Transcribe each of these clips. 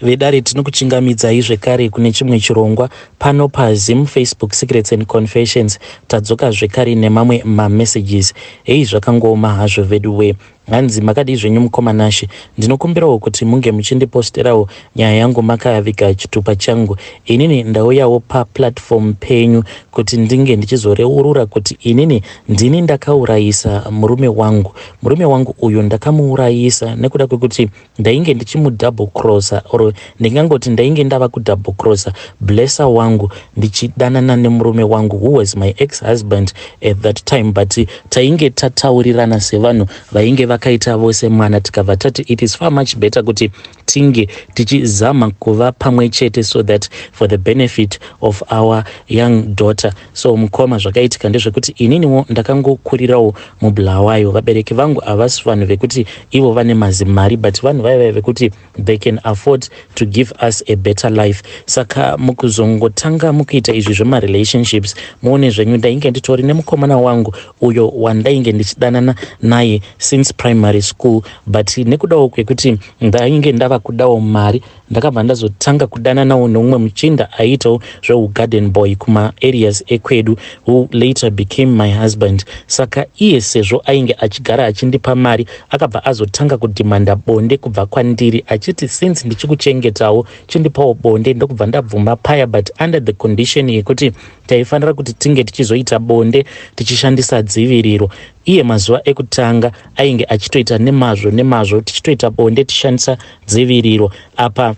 vedare tinokuchingamidzai zvekare kune chimwe chirongwa pano paZim Facebook Secrets and Confessions. Tadzoka zvekare nemamwe mamessages. Hei zvakangoma hazvo veduwe. Hanzi makadi zvenyu mukomanashi, ndinokumbirawo kuti munge muchindiposterawo nyaya yangu makaviga chitupa changu. Inini ndauyawo paplatform penyu kuti ndinge ndichizoreurura kuti inini ndini ndakaurayisa murume wangu. Murume wangu uyu ndakamuurayisa nekuda kwekuti ndainge ndichimudouble crosser, or ndingangoti ndainge ndava kudouble crosser blesser wangu ndichidanana nemurume wangu who was my ex-husband at that time, but tainge tataurirana sevanhu vainge vakaita vose mwana tikabva tati it is far much better kuti tinge tichizama kuva pamwe chete so that for the benefit of our young daughter. So mukoma zvakaitika ndezvekuti ininiwo ndakangokurirawo mubulawayo. Vabereki vangu havasi vanhu vekuti ivo vane mazimari, but vanhu vaiva vekuti they can afford to give us a better life. Saka mukuzongotanga mukuita izvi zvemarelationships muone zvenyu ndainge nditori nemukomana wangu uyo wandainge ndichidanana naye since primary school, but nekudawo kwekuti ndainge ndava kudawo mari ndakabva ndazotanga kudananawo neumwe muchinda aitawo zveugarden boy kuma areas ekwedu who later became my husband. Saka iye sezvo ainge achigara achindipa mari akabva azotanga kudhimanda bonde kubva kwandiri achiti since ndichikuchengetawo chindipawo bonde. Ndokubva ndabvuma paya, but under the condition yekuti taifanira kuti tinge tichizoita bonde tichishandisa dziviriro. Iye mazuva ekutanga ainge achitoita nemazvo tichitoita bonde tichishandisa dziviriro. Apa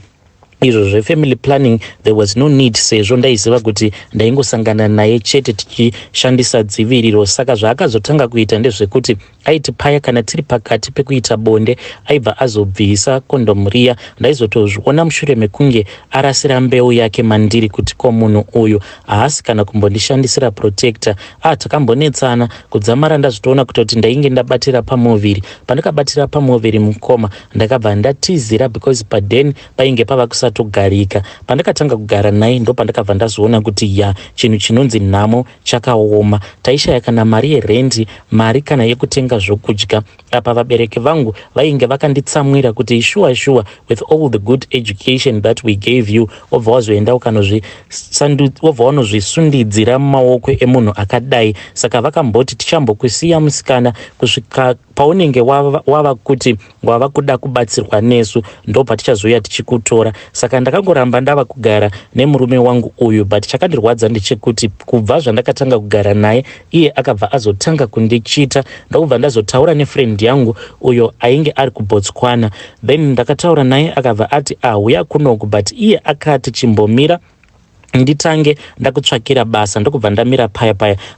izvo zvefamily planning there was no need sezvo ndaiziva kuti ndaingosangana naye chete tichishandisa dziviriro. Saka zvaakazotanga kuita ndezvekuti aiti paya kana tiri pakati pekuita bonde aibva azobvisa kondomu riya. Ndaizotozviona mushure mekunge arasira mbeu yake mandiri kuti ko munhu uyu haasi kana kumbondishandisira protector. Takambonetsana kudzamara ndazvitoona kutoti ndainge ndabatira pamuviri. Pandakabatira pamuviri mukoma ndakabva ndatizira because padeni painge pava kusatogarika. Pandakatanga kugara naye ndo pandakabva ndazoona kuti chinhu chinonzi nhamo chakaoma. Taishaya kana mari yerendi, mari kana yekutenga zvokudya. Apa vabereki vangu vainge vakanditsamwira kuti sure with all the good education that we gave you wobva wazoenda wanozvisundidzira mumaoko emunhu akadai. Saka vakamboti tichambokusiya musikana kusvika paunenge wava kuti wava kuda kubatsirwa nesu ndo patichazoya tichikutora. Saka ndakangoramba ndava kugara nemurume wangu uyu, but chakandirwadza ndechekuti kubva zvandakatanga kugara naye iye akabva azotanga kundichita. Ndakubva ndazotaura nefriend yangu uyo ainge ari kuBotswana, then ndakataura naye akabva ati uya kunoku, but iye akati chimbomira nditange ndakutsvakira basa. Ndokubva ndamira paya,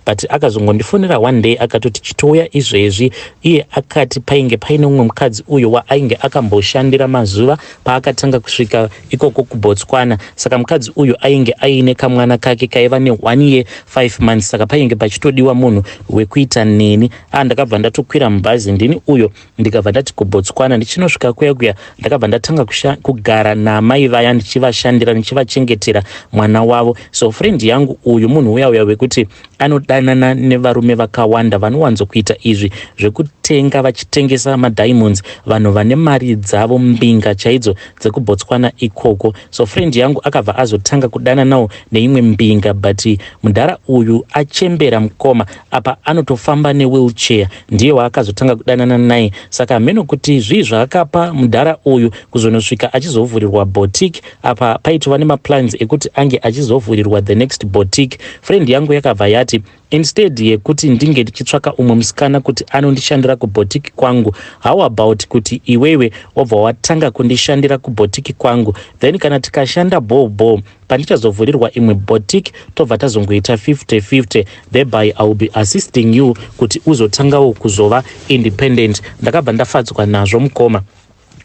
but akazongondifonera one day akatoti chitouya izvezvi. Iye akati painge paine umwe mukadzi uyo waainge akamboshandira mazuva paakatanga kusvika ikoko kuBotswana. Saka mukadzi uyu ainge aine kamwana kake kaiva ne1 year 5 months. Saka painge pachitodiwa munhu wekuita neni. Ndakabva ndatokwira mubhazi ndini uyo ndikabva ndati kuBotswana. Ndichinosvika kuya ndakabva ndatanga kugara namai vaya ndichivashandira ndichivachengetera mwana wavo. So friend yangu uyu munhu uya wekuti anodanana nevarume vakawanda vanowanzokuita izvi zvekutenga vachitengesa madiamonds, vanhu vane mari dzavo mbinga chaidzo dzekuBotswana ikoko. So friend yangu akabva azotanga kudananawo neimwe mbinga, but mudhara uyu achembera mukoma. Apa anotofamba newheelchair, ndiye waakazotanga kudanana naye. Saka meno kuti zvaakapa mudhara uyu kuzonosvika achizovhurirwa boutique. Apa paitova nemaplans ekuti ange achizovhurirwa the next boutique. Friend yangu yakabva yati instead yekuti ndinge ndichitsvaka umwe musikana kuti anondishandira kuboutique kwangu, how about kuti iwewe wabva watanga kundishandira kuboutique kwangu, then kana tikashanda bobo pandichazovhurirwa imwe boutique tobva tazongoita 50-50, thereby I will be assisting you kuti uzotangawo kuzova independent. Ndakabva ndafadzwa nazvo mukoma.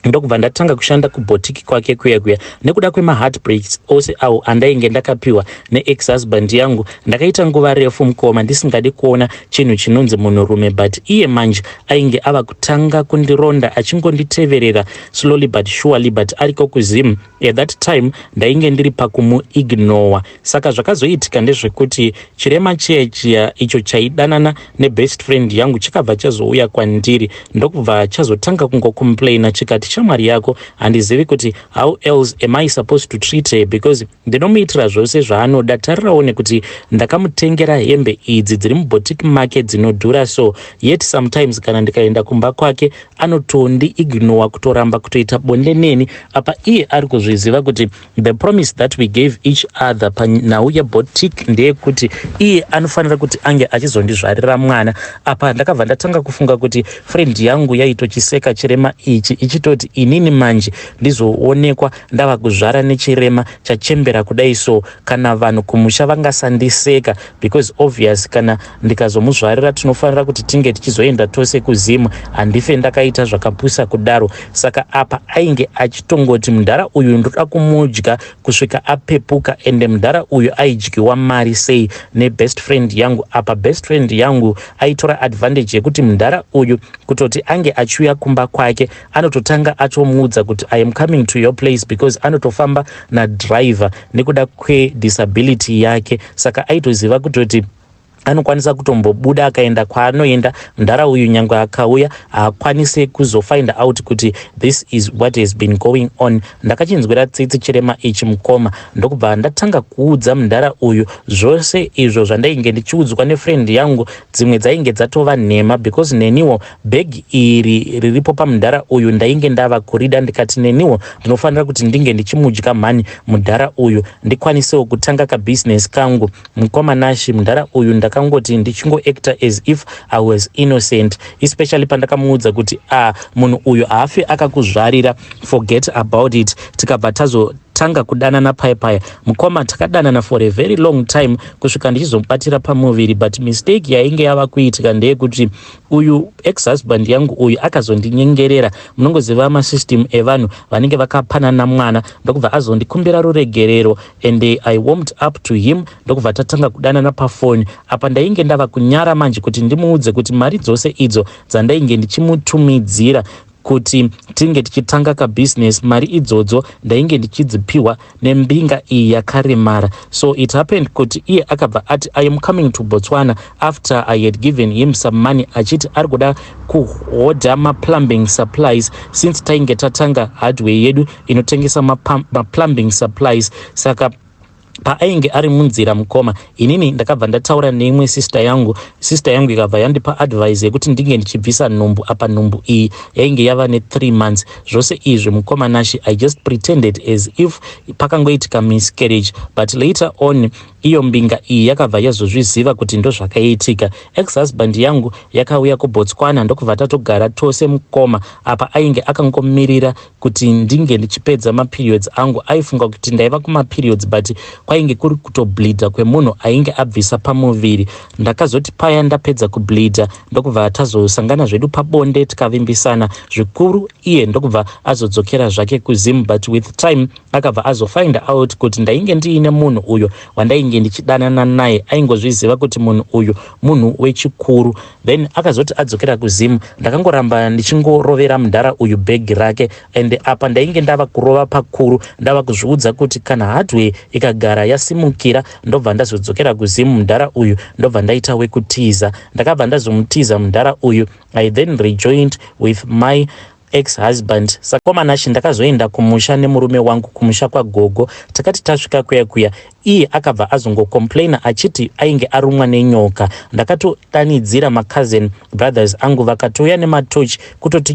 Ndokubva ndatanga kushanda kuboutique kwake kuya nekuda kwemaheartbreaks ose awo andainge ndakapiwa neex-husband yangu. Ndakaita nguva refu mukoma ndisingadi kuona chinhu chinonzi munhurume, but iye manje ainge ava kutanga kundironda achingonditeverera slowly but surely, but ariko kuZim at that time ndainge ndiri pakumuignore. Saka zvakazoitika ndezvekuti chirema chiya icho chaidanana nebest friend yangu chakabva chazouya kwandiri. Ndokubva chazotanga kungocomplaina chikati shamwari yako handizivi kuti how else am I supposed to treat her, because ndinomuitira zvose zvaanoda. Tariraone kuti ndakamutengera hembe idzi dziri muboutique market dzinodhura so, yet sometimes kana ndikaenda kumba kwake anotondiignore kutoramba kutoita bonde neni. Apa iye ari kuzviziva kuti the promise that we gave each other panhau yeboutique ndeyekuti iye anofanira kuti ange achizondizvarira mwana. Apa ndakabva ndatanga kufunga kuti friend yangu yaitochiseka chirema ichi ichitoti inini manje ndizoonekwa ndava kuzvara nechirema chachembera kudai so, kana vanhu kumusha vangasandiseka, because obvious kana ndikazomuzvarira tinofanira kuti tinge tichizoenda tose kuzimu, handife ndakaita zvakapusa kudaro. Saka apa ainge achitongoti mudhara uyu ndoda kumudya kusvika apepuka, ende mudhara uyu aidyiwa mari sei nebest friend yangu. Apa best friend yangu aitora advantage yekuti mudhara uyu kutoti ange achiuya kumba kwake anototanga atomuudza kuti I am coming to your place, because anotofamba nadriver nekuda kwedisability yake. Saka aitoziva kutoti anokwanisa kutombobuda akaenda kwaanoenda, mudhara uyu nyangwe akauya haakwanise kuzofind out kuti this is what has been going on. Ndakachinzwira tsitsi chirema ichi mukoma, ndokubva ndatanga kuudza mudhara uyu zvose izvo zvandainge ndichiudzwa nefriend yangu. Dzimwe dzainge dzatova nhema, because neniwo bhegi iri riripo pamudhara uyu ndainge ndava kurida, ndikati neniwo ndinofanira kuti ndinge ndichimudya mhani mudhara uyu ndikwanisewo kutanga kabusiness kangu. Mukoma nashi mudhara uyu ndakangoti ndichingoacta as if I was innocent, especially pandakamuudza kuti munhu uyu haafe akakuzvarira, forget about it. Tikabva tazotanga kudanana paya mukoma takadanana for a very long time kusvika ndichizomubatira pamuviri, but mistake yainge yava kuitika ndeyekuti uyu ex-husband yangu uyu akazondinyengerera. Munongoziva masystem evanhu vanenge vakapanana mwana, ndokubva azondikumbira ruregerero and I warmed up to him, ndokubva tatanga kudanana pafoni. Apa ndainge ndava kunyara manje kuti ndimuudze kuti mari dzose idzo dzandainge ndichimutumidzira kuti tinge tichitanga kabusiness, mari idzodzo ndainge ndichidzipiwa nembinga iyi yakaremara. So it happened kuti iye akabva ati I am coming to Botswana after I had given him some money, achiti ari kuda kuhodha maplumbing supplies since tainge tatanga hardware yedu inotengesa maplumbing supplies. Saka paainge ari munzira mukoma, inini ndakabva ndataura neimwe sister yangu ikabva yandipa advice yekuti ndinge ndichibvisa nhumbu. Apa nhumbu iyi yainge yava ne3 months. Zvose izvi mukoma nashi I just pretended as if pakangoitika miscarriage, but later on iyo mbinga iyi yakabva yazozviziva kuti ndo zvakaitika. Ex-husband yangu yakauya kuBotswana, ndokubva tatogara tose mukoma. Apa ainge akangomirira kuti ndinge ndichipedza maperiods angu. Aifunga kuti ndaiva kumaperiods, but kwainge kuri kutobleeda kwemunhu ainge abvisa pamuviri. Ndakazoti paya ndapedza kubleeda ndokubva tazosangana zvedu pabonde tikavimbisana zvikuru. Iye ndokubva azodzokera zvake kuzimu, but with time akabva azofind out kuti ndainge ndiine munhu uyo wandainge ndichidanana naye, aingozviziva kuti munhu uyu munhu wechikuru. Then akazoti adzokera kuzimu, ndakangoramba ndichingorovera mudhara uyu bhegi rake, and apa ndainge ndava kurova pakuru. Ndava kuzviudza kuti kana hardware ikagara yasimukira ndobva ndazodzokera kuzimu mudhara uyu, ndobva ndaita wekutiza. Ndakabva ndazomutiza mudhara uyu, I then rejoined with my ex-husband. Sakoma nashi ndakazoenda kumusha nemurume wangu kumusha kwa gogo. Takati tasvika kuya iye akabva azongocomplaina achiti ainge arumwa nenyoka. Ndakatodanidzira macousin brothers angu vakatouya nematochi kutoti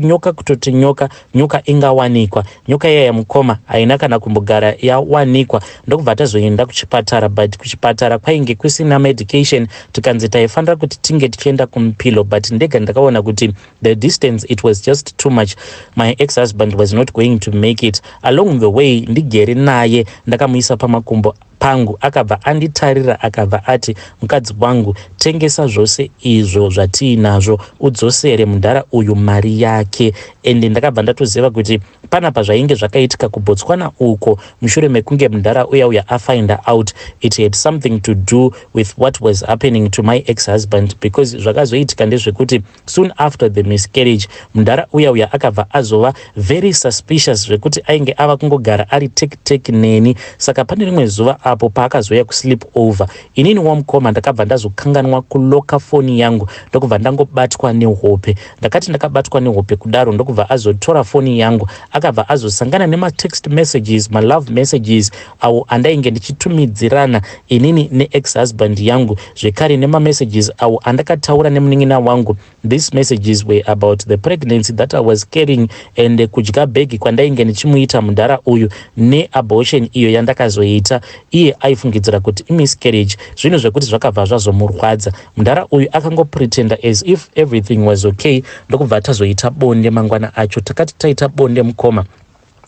nyoka ingawanikwa. Nyoka iya yamukoma haina kana kumbogara yawanikwa. Ndokubva tazoenda kuchipatara, but kuchipatara kwainge kusina medication. Tikanzi taifanira kuti tinge tichienda kumupilo, but ndega ndakaona kuti the distance it was just too much. My ex-husband was not going to make it. Along the way ndigere naye ndakamuisa pamakumbo pangu, akabva anditarira akabva ati mukadzi wangu tengesa zvose izvo zvatiinazvo udzosere mudhara uyu mari yake. Ende ndakabva ndatoziva kuti panapa zvainge zvakaitika kuBotswana uko mushure mekunge mudhara uya afind out it had something to do with what was happening to my ex-husband, because zvakazoitika ndezvekuti soon after the miscarriage mudhara uya akabva azova very suspicious zvekuti ainge ava kungogara ari tek neni. Saka pane rimwe zuva apo paakazoya kusleep over, inini wamukoma ndakabva ndazokanganwa kuloka foni yangu ndokubva ndangobatwa nehope. Ndakati ndakabatwa nehope kudaro ndokubva azotora foni yangu akabva azosangana nematext messages, malove messages awo andainge ndichitumidzirana inini neex-husband yangu, zvekare nemamessages awo andakataura nemunin'ina wangu. These messages were about the pregnancy that I was carrying and kudya bhegi kwandainge ndichimuita mudhara uyu neabortion iyo yandakazoita. Iye aifungidzira kuti imiscarriage, zvinhu zvekuti zvakabva zvazomurwadza. Mudhara uyu akangopretenda as if everything was okay ndokubva tazoita bonde mangwana acho. Takati taita bonde mukoma,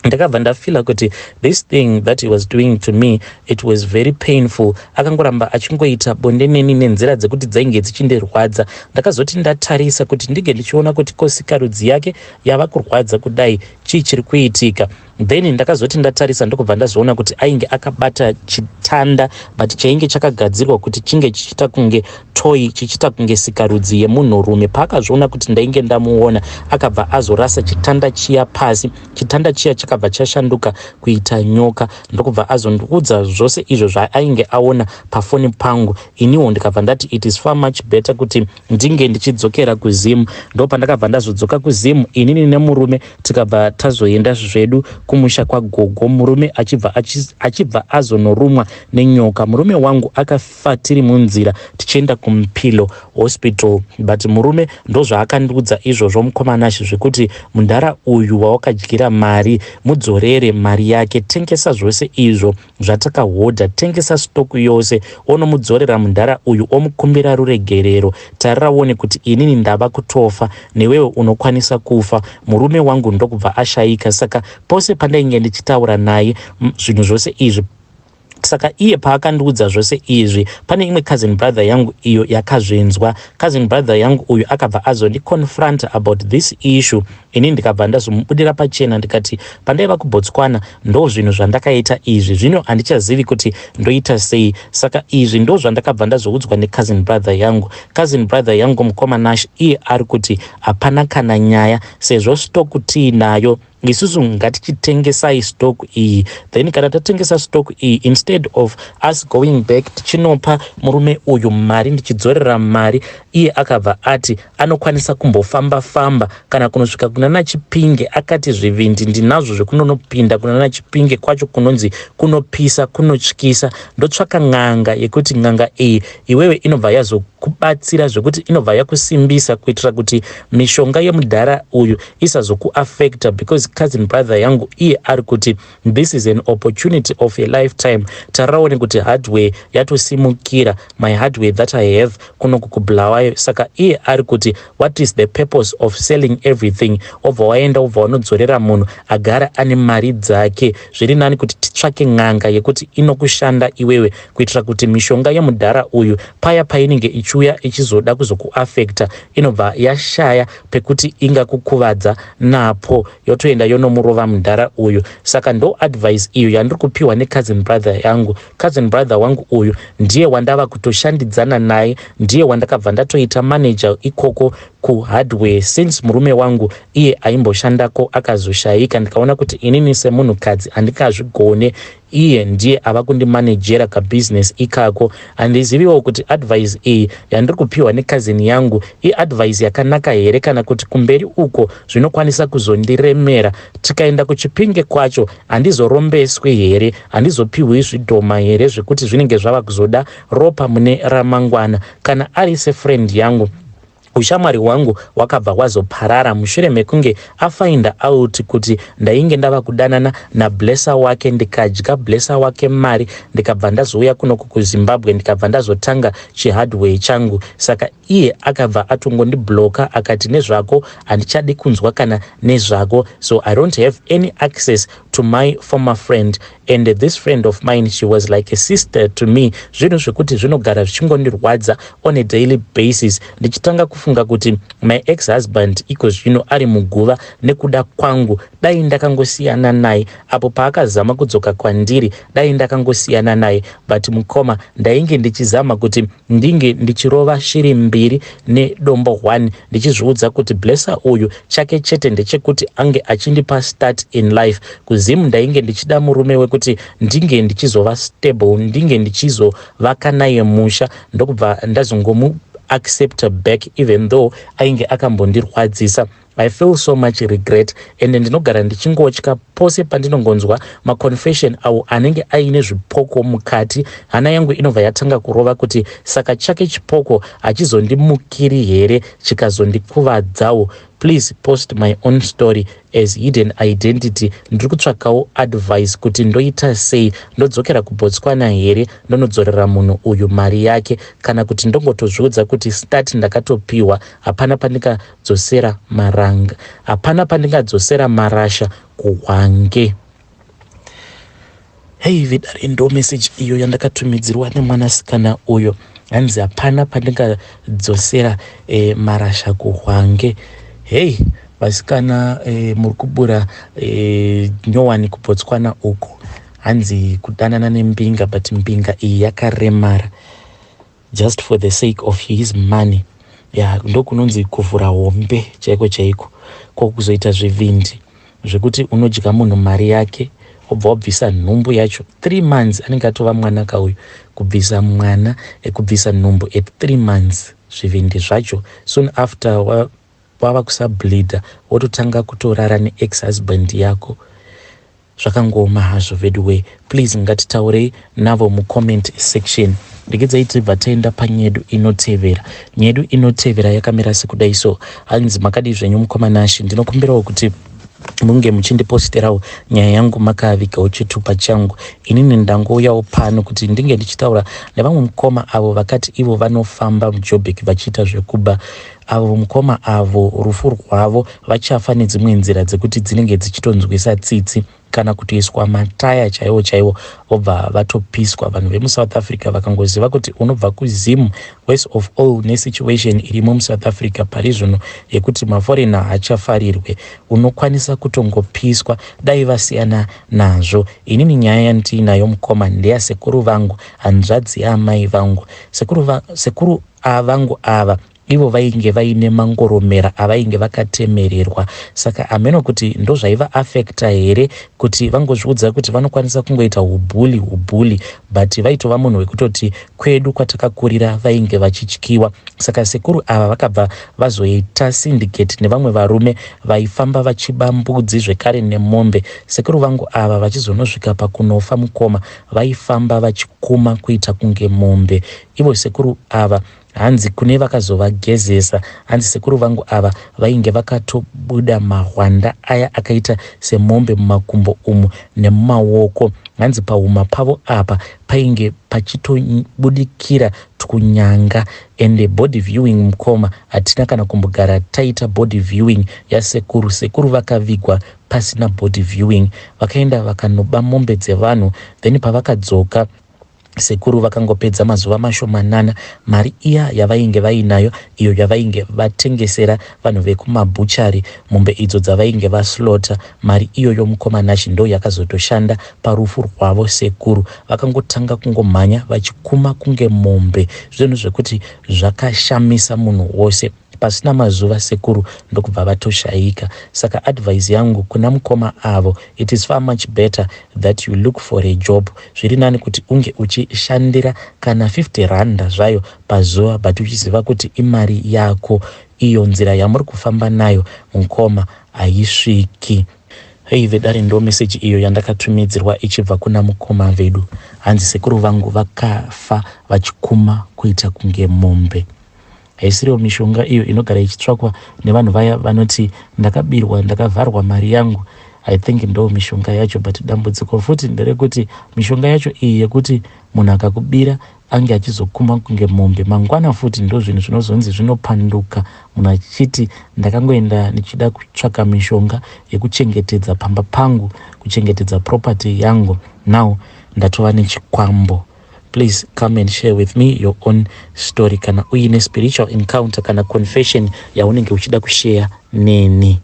ndakabva ndafila kuti this thing that he was doing to me, it was very painful. Akangoramba achingoita bonde neni nenzira dzekuti dzainge dzichindirwadza. Ndakazoti ndatarisa kuti ndige ndichiona kuti kosikarudzi yake yava kurwadza kudai, chii chiri kuitika. Then ndakazoti ndatarisa ndokubva ndazoona kuti ainge akabata chitanda but chainge chakagadzirwa kuti chinge chichita kunge toy, chichita kunge sikarudzi yemunhurume. Paakazviona kuti ndainge ndamuona akabva azorasa chitanda chiya pasi. Chitanda chiya chakabva chashanduka kuita nyoka ndokubva azondiudza zvose izvo zvaainge aona pafoni pangu. Iniwo ndikabva ndati it is far much better kuti ndinge ndichidzokera kuZim. Ndopandakabva ndazodzoka kuZim inini nemurume tikabva tazoenda zvedu kumusha kwagogo. Murume achibva azonorumwa nenyoka. Murume wangu akafa tiri munzira tichienda kuMpilo hospital, but murume ndozvaakandiudza izvozvo mukomanashi zvekuti mundara uyu wawakadyira mari mudzorere mari yake, tengesa zvose izvo zvatakahodha, tengesa stoku yose onomudzorera mundara uyu, omukumbira ruregerero. Tarira uone kuti inini ndava kutofa newewe unokwanisa kufa. Murume wangu ndokubva ashayika. Saka pose pandainge ndichitaura naye zvinhu zvose izvi, saka iye paakandiudza zvose izvi, pane imwe cousin brother yangu iyo yakazvinzwa. Cousin brother yangu uyu akabva azondiconfront about this issue. Ini ndikabva ndazomubudira pachena ndikati pandaiva kuBotswana ndo zvinhu zvandakaita izvi, zvino handichazivi kuti ndoita sei. Saka izvi ndo zvandakabva ndazoudzwa necousin brother yangu. Cousin brother yangu mukomanashi iye ari kuti hapana kana nyaya, sezvo stoku tiinayo isusu ngatichitengesai stock iyi, then kana tatengesa stock iyi, instead of us going back tichinopa murume uyu mari, ndichidzorera mari, iye akabva ati anokwanisa kumbofamba famba kana kunosvika kunana Chipinge. Akati zvivindi ndinazvo zvekunonopinda kunana Chipinge kwacho kunonzi kunopisa kunotyisa. Ndotsvaka ng'anga yekuti ng'anga iyi iwewe inobva yazokubatsira zvekuti inobva yakusimbisa kuitira kuti mishonga yemudhara uyu isazokuaffecta, because cousin brother yangu iye ari kuti this is an opportunity of a lifetime. Taraone kuti hardware yatosimukira, my hardware that I have kuno kukublawayo. Saka iye ari kuti what is the purpose of selling everything, obva waenda obva wanodzorera munhu agara ane mari dzake. Zviri nani kuti titsvake ng'anga yekuti inokushanda iwewe kuitira kuti mishonga yemudhara uyu paya painenge ichiuya ichizoda kuzokuaffecta inobva yashaya pekuti ingakukuvadza napo, yotoenda yonomurova mudhara uyu. Saka ndo advice iyo yandiri kupiwa necousin brother yangu. Cousin brother wangu uyu ndiye wandava kutoshandidzana naye, ndiye wandakabva ndatoita manager ikoko kuhardware since murume wangu iye aimboshandako akazoshayika. Ndikaona kuti inini semunhukadzi handingazvigone, iye ndiye ava kundimanejera kabusiness ikako. Handiziviwo kuti advice iyi yandiri kupiwa necousin yangu iadvice yakanaka here, kana kuti kumberi uko zvinokwanisa kuzondiremera. Tikaenda kuChipinge kwacho handizorombeswe here, handizopiwi zvidhoma here zvekuti zvinenge zvava kuzoda ropa mune ramangwana. Kana ari sefriend yangu, ushamwari hwangu wakabva wazoparara mushure mekunge afind out kuti ndainge ndava kudanana nablesser wake, ndikadya blesser wake mari, ndikabva ndazouya kuno kuZimbabwe, ndikabva ndazotanga chihardware changu. Saka iye akabva atongondibloka akati nezvako handichadi kunzwa kana nezvako, so I don't have any access to my former friend, and this friend of mine, she was like a sister to me. Zvinhu zvekuti zvinogara zvichingondirwadza on a daily basis. Ndichitanga kufunga ndinofunga kuti my ex-husband iko zvino ari muguva nekuda kwangu, dai ndakangosiyana naye. Apo paakazama kudzoka kwandiri, dai ndakangosiyana naye, but mukoma ndainge ndichizama kuti ndinge ndichirova shiri 2 nedombo 1, ndichizviudza kuti blessa uyu chake chete ndechekuti ange achindipa start in life. Kuzimu ndainge ndichida murume wekuti ndinge ndichizova stable, ndinge ndichizovaka naye musha, ndokubva ndazongomu accept back even though ainge akambondirwadzisa. I feel so much regret, and ndinogara ndichingotya pose pandinongonzwa maconfession awo anenge aine zvipoko mukati. Hana yangu inobva yatanga kurova kuti saka chake chipoko hachizondimukiri here chikazondikuvadzawo. Please post my own story as hidden identity. Ndiri kutsvakawo advice kuti ndoita sei, ndodzokera kuBotswana here ndonodzorera munhu uyu mari yake, kana kuti ndongotozviudza kuti start ndakatopiwa, hapana pandingadzosera maranga, hapana pandingadzosera marasha kuhwange. Hey vidari, ndo message iyo yandakatumidzirwa nemwanasikana uyo. Hanzi hapana pandingadzosera marasha kuhwange. Hey, vasikana muri kubura nyowani kuBotswana uko. Hanzi kudanana nembinga, but mbinga iyi yakaremara just for the sake of his money. Ndokunonzi kuvhura hombe chaiko chaiko, kokuzoita zvivindi zvekuti unodya munhu mari yake, obva wabvisa nhumbu yacho 3 months. Anenge atova mwanaka uyu, kubvisa mwana, kubvisa nhumbu at 3 months. Zvivindi zvacho soon after wava kusableeda wototanga kutorara neex-husband yako. Zvakangoma hazvo vedway. Please ngatitaurei navo mucomment section. Ndikedzai tibva taenda panyedu inotevera. Nyedu inotevera yakamira sekudai so. Hanzi makadi zvenyu mukomanashi, ndinokumbirawo kuti munge muchindiposterawo nyaya yangu makavikawo chitupa changu. Inini ndangouyawo pano kuti ndinge ndichitaura nevamwe mukoma avo vakati ivo vanofamba muJoburg vachiita zvekuba. Avo mukoma avo rufu rwavo vachafa nedzimwe nzira dzekuti dzinenge dzichitonzwisa tsitsi, kana kutoiswa mataya chaiwo chaiwo vobva vatopiswa. Vanhu vemuSouth Africa vakangoziva kuti unobva kuZim, worst of all nesituation irimo muSouth Africa pari zvino yekuti maforena hachafarirwe, unokwanisa kutongopiswa dai vasiyana nazvo. Inini nyaya yandinayo mukoma ndeyasekuru vangu, hanzvadzi yaamai vangu. Sekuru vangu ava ivo vainge vaine mangoromera avainge vakatemererwa, saka ameno kuti ndo zvaiva affecta here kuti vangozviudza kuti vanokwanisa kungoita hubhuli, but vaitova munhu wekutoti kwedu kwatakakurira vainge vachityiwa. Saka sekuru ava vakabva vazoita syndicate nevamwe varume vaifamba vachiba mbudzi zvekare nemombe. Sekuru vangu ava vachizonosvika pakunofa mukoma vaifamba vachikuma kuita kunge mombe. Ivo sekuru ava hanzi kune vakazovagezesa, hanzi sekuru vangu ava vainge vakatobuda mahwanda aya akaita semombe mumakumbo umu nemumaoko. Hanzi pahuma pavo apa painge pachitobudikira tukunyanga. Ende body viewing mukoma hatina kana kumbogara taita body viewing yasekuru. Sekuru vakavigwa pasina body viewing, vakaenda vakanoba mombe dzevanhu, then pavakadzoka sekuru vakangopedza mazuva mashomanana. Mari iya yavainge vainayo, iyo yavainge vatengesera vanhu vekumabuchari mombe idzo dzavainge vaslota, mari iyoyo mukomanashi ndo yakazotoshanda parufu rwavo sekuru. Vakangotanga kungomhanya vachikuma kunge mombe, zvinhu zvekuti zvakashamisa munhu wose. Pasina mazuva sekuru ndokubva vatoshaika. Saka advice yangu kuna mukoma avo, it is far much better that you look for a job. Zviri nani kuti unge uchishandira kana 50 randa zvayo pazuva, but uchiziva kuti imari yako. Iyo nzira yamuri kufamba nayo mukoma haisviki. Hey vedari, ndo message iyo yandakatumidzirwa ichibva kuna mukoma vedu. Hanzi sekuru vangu vakafa vachikuma kuita kunge mombe. Haisiriwo mishonga iyo inogara ichitsvakwa nevanhu vaya vanoti ndakabirwa, ndakavharwa mari yangu. I think ndo mishonga yacho, but dambudziko futi nderekuti mishonga yacho iyi yekuti munhu akakubira ange achizokuma kunge mombe mangwana futi ndo zvinhu zvinozonzi zvinopanduka. Munhu achiti ndakangoenda nichida kutsvaka mishonga yekuchengetedza pamba pangu, kuchengetedza property yangu, now ndatova nechikwambo. please come and share with me your own story kana uine spiritual encounter kana confession yaunenge uchida kushare neni.